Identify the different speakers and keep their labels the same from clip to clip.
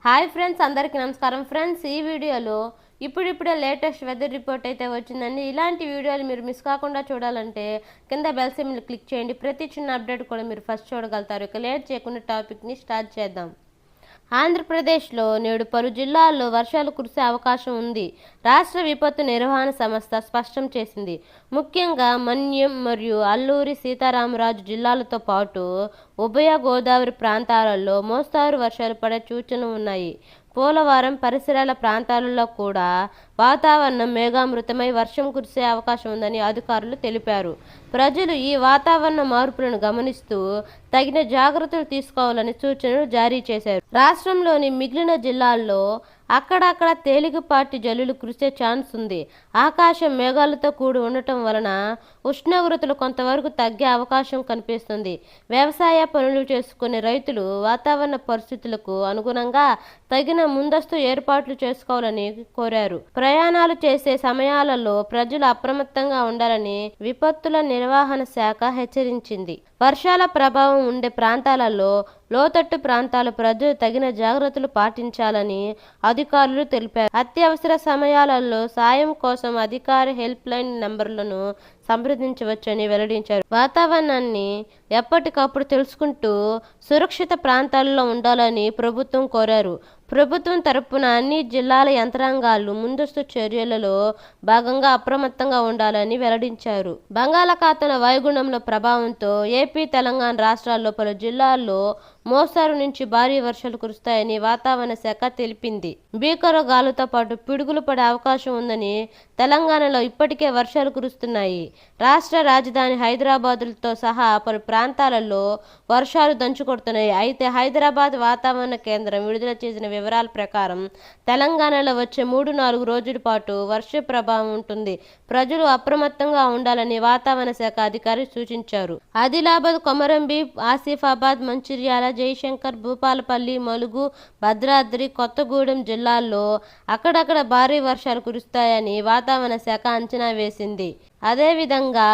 Speaker 1: Hi friends, అందరికీ నమస్కారం. Friends, ఈ వీడియోలో ఇప్పుడిప్పుడే లేటెస్ట్ వెదర్ రిపోర్ట్ అయితే వచ్చిందండి. ఇలాంటి వీడియోలు మీరు మిస్ కాకుండా చూడాలంటే కింద బెల్ సింబల్ క్లిక్ చేయండి. ప్రతి చిన్న అప్డేట్ కూడా మీరు ఫస్ట్ చూడగలుగుతారు. ఇక లేట్ చేయకుండా టాపిక్ని స్టార్ట్ చేద్దాం. ఆంధ్రప్రదేశ్లో నేడు పలు జిల్లాల్లో వర్షాలు కురిసే అవకాశం ఉంది. రాష్ట్ర విపత్తు నిర్వహణ సంస్థ స్పష్టం చేసింది. ముఖ్యంగా మన్యం మరియు అల్లూరి సీతారామరాజు జిల్లాలతో పాటు ఉభయ గోదావరి ప్రాంతాలలో మోస్తారు వర్షాలు పడే సూచనలు ఉన్నాయి. పోలవరం పరిసరాల ప్రాంతాలలో కూడా వాతావరణం మేఘామృతమై వర్షం కురిసే అవకాశం ఉందని అధికారులు తెలిపారు. ప్రజలు ఈ వాతావరణ మార్పులను గమనిస్తూ తగిన జాగ్రత్తలు తీసుకోవాలని సూచనలు జారీ చేశారు. రాష్ట్రంలోని మిగిలిన జిల్లాల్లో అక్కడక్కడ తేలికపాటి జల్లులు కురిసే ఛాన్స్ ఉంది. ఆకాశం మేఘాలతో కూడి ఉండటం వలన ఉష్ణోగ్రతలు కొంతవరకు తగ్గే అవకాశం కనిపిస్తుంది. వ్యవసాయ పనులు చేసుకునే రైతులు వాతావరణ పరిస్థితులకు అనుగుణంగా తగిన ముందస్తు ఏర్పాట్లు చేసుకోవాలని కోరారు. ప్రయాణాలు చేసే సమయాలలో ప్రజలు అప్రమత్తంగా ఉండాలని విపత్తుల నిర్వహణ శాఖ హెచ్చరించింది. వర్షాల ప్రభావం ఉండే ప్రాంతాలలో లోతట్టు ప్రాంతాల ప్రజలు తగిన జాగ్రత్తలు పాటించాలని అధికారులు తెలిపారు. అత్యవసర సమయాలలో సాయం కోసం అధికార హెల్ప్ లైన్ నంబర్లను సంప్రదించవచ్చని వెల్లడించారు. వాతావరణాన్ని ఎప్పటికప్పుడు తెలుసుకుంటూ సురక్షిత ప్రాంతాల్లో ఉండాలని ప్రభుత్వం కోరారు. ప్రభుత్వం తరపున అన్ని జిల్లాల యంత్రాంగాలు ముందస్తు చర్యలలో భాగంగా అప్రమత్తంగా ఉండాలని వెల్లడించారు. బంగాళాఖాతంలో వాయుగుండంలో ప్రభావంతో ఏపీ, తెలంగాణ రాష్ట్రాల్లో పలు జిల్లాల్లో మోస్తారు నుంచి భారీ వర్షాలు కురుస్తాయని వాతావరణ శాఖ తెలిపింది. భీకర గాలులతో పాటు పిడుగులు పడే అవకాశం ఉందని తెలంగాణలో ఇప్పటికే వర్షాలు కురుస్తున్నాయి. రాష్ట్ర రాజధాని హైదరాబాద్తో సహా పలు ప్రాంతాలలో వర్షాలు దంచుకొడుతున్నాయి. అయితే హైదరాబాద్ వాతావరణ కేంద్రం విడుదల చేసిన వివరాల ప్రకారం తెలంగాణలో వచ్చే 3-4 రోజుల పాటు వర్ష ప్రభావం ఉంటుంది. ప్రజలు అప్రమత్తంగా ఉండాలని వాతావరణ శాఖ అధికారి సూచించారు. ఆదిలాబాద్, కొమరంభీం, ఆసిఫాబాద్, మంచిర్యాల, జయశంకర్, భూపాలపల్లి, ములుగు, భద్రాద్రి కొత్తగూడెం జిల్లాల్లో అక్కడక్కడ భారీ వర్షాలు కురుస్తాయని వాతావరణ శాఖ అంచనా వేసింది. అదేవిధంగా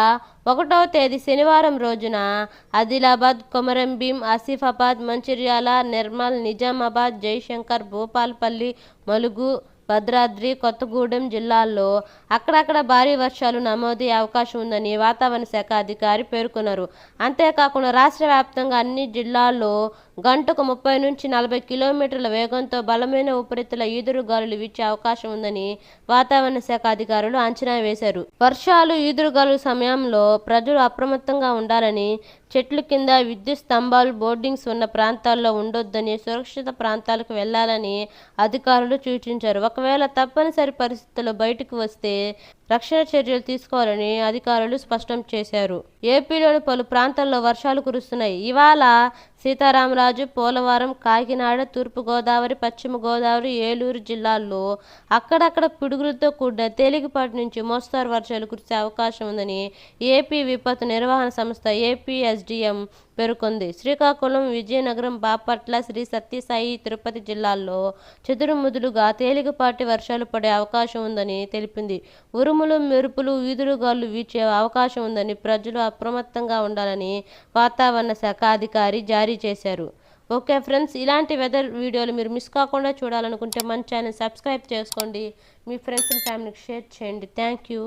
Speaker 1: 1వ తేదీ శనివారం రోజున ఆదిలాబాద్, కొమరంభీం, ఆసిఫాబాద్, మంచిర్యాల, నిర్మల్, నిజామాబాద్, జయశంకర్, భూపాలపల్లి, ములుగు, భద్రాద్రి కొత్తగూడెం జిల్లాల్లో అక్కడక్కడ భారీ వర్షాలు నమోదయ్యే అవకాశం ఉందని వాతావరణ శాఖ అధికారి పేర్కొన్నారు. అంతేకాకుండా రాష్ట్ర వ్యాప్తంగా అన్ని జిల్లాల్లో గంటకు 30 నుంచి 40 కిలోమీటర్ల వేగంతో బలమైన ఉపరితల ఈదురుగాలులు వీచే అవకాశం ఉందని వాతావరణ శాఖ అధికారులు అంచనా వేశారు. వర్షాలు, ఈదురుగాలుల సమయంలో ప్రజలు అప్రమత్తంగా ఉండాలని, చెట్ల కింద, విద్యుత్ స్తంభాలు, బోర్డింగ్స్ ఉన్న ప్రాంతాల్లో ఉండొద్దని, సురక్షిత ప్రాంతాలకు వెళ్లాలని అధికారులు సూచించారు. ఒకవేళ తప్పనిసరి పరిస్థితుల్లో బయటకు వస్తే రక్షణ చర్యలు తీసుకోవాలని అధికారులు స్పష్టం చేశారు. ఏపీలోని పలు ప్రాంతాల్లో వర్షాలు కురుస్తున్నాయి. ఇవాళ సీతారామరాజు, పోలవరం, కాకినాడ, తూర్పుగోదావరి, పశ్చిమ గోదావరి, ఏలూరు జిల్లాల్లో అక్కడక్కడ పిడుగులతో కూడిన తేలికపాటి నుంచి మోస్తారు వర్షాలు కురిసే అవకాశం ఉందని ఏపీ విపత్తు నిర్వహణ సంస్థ ఏపీఎస్డీఎం పేర్కొంది. శ్రీకాకుళం, విజయనగరం, బాపట్ల, శ్రీ సత్యసాయి, తిరుపతి జిల్లాల్లో చెదురుముదురుగా తేలికపాటి వర్షాలు పడే అవకాశం ఉందని తెలిపింది. ఉరుములు, మెరుపులు, ఈదురుగాలు వీచే అవకాశం ఉందని ప్రజలు అప్రమత్తంగా ఉండాలని వాతావరణ శాఖ అధికారి జారీ చేశారు. ఓకే ఫ్రెండ్స్, ఇలాంటి వెదర్ వీడియోలు మీరు మిస్ కాకుండా చూడాలనుకుంటే మన ఛానల్ సబ్స్క్రైబ్ చేసుకోండి. మీ ఫ్రెండ్స్ అండ్ ఫ్యామిలీకి షేర్ చేయండి. Thank you.